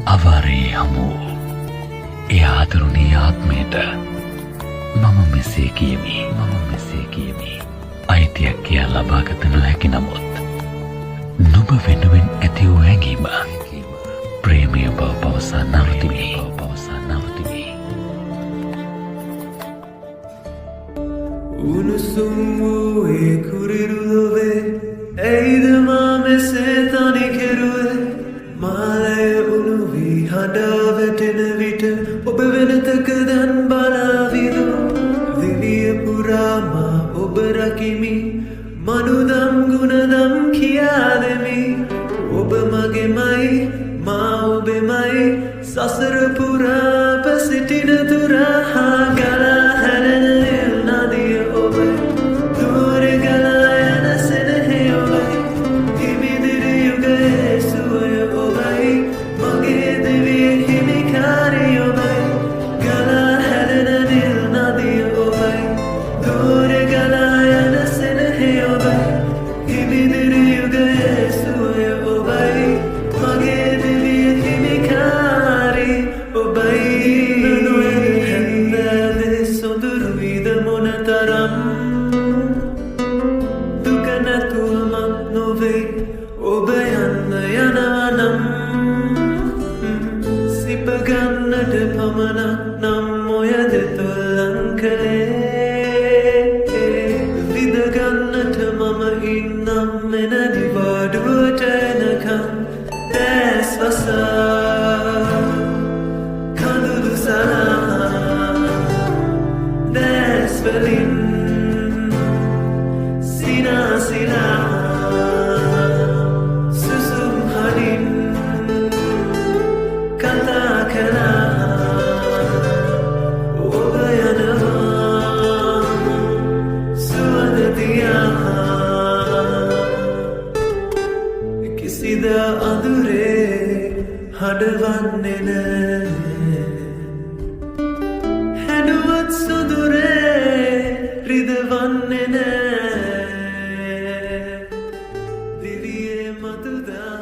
අවාරයේ හමු ඒ ආදරුණී ආත්මයට මම මෙසේ කියමි අයිතියක් කියා ලබාගත නොහැකි නමුත් නුඹ වෙනුවෙන් ඇති වූ හැඟීම ප්‍රේමය බව පවසා නවතිමි උණුසුම් වූ ඒ කුරිරු ලොවේ ඇයිද මා මෙසේ තනි කෙරුවේ මාලය උණු වී හඬා වැටෙන විට ඔබ වෙනතක දැන් බලාවිදු දිවිය පුරා මා ඔබ රකිමි මනුදම් ගුණදම් කියා දෙමි ඔබ මගේමයි මා ඔබෙමයි සසර පුරා පැසිටින තුරා හා ගලා හැරෙන නිල් නදිය ඔබයි දුර ගලා යන සෙනෙහි ඔබයි ඉමිදිරි යුගයේ සුවය ඔබයි මගේ දිවිය හිමිකාරී ඔබයි ගලා හැරෙන නිල් නදිය ඔබයි දුර ගලා යන සෙනෙහි ඔබයි ඉමිදිරි යුගයේ සුවය ඔබයි මගේ දිවිය හිමිකාරී ඔබයි නොයන හැන්දෑවේ සොඳුරු විද මොනතරම් දුක නැතුවම නොවෙයි ඔබ යන්න යනවනම් සිප ගන්නට පමණක් නම් ඔය දෙතොල්ලන් කළේ විද ගන්නට මම ඉන්නම් මෙන දිවාඩුවට එනකම් දැස් වසා කඳුළු සනා දැස් වලින් සිනා සුසුම් හඬින් කතා කළා ඔබ යනවා සුවඳ දිහා කිසිද අඳුරේ හඬවන්නේ නෑ හැඩුවත් සුදුරේ රිදවන්නේ නෑ දිවියේ මතුදා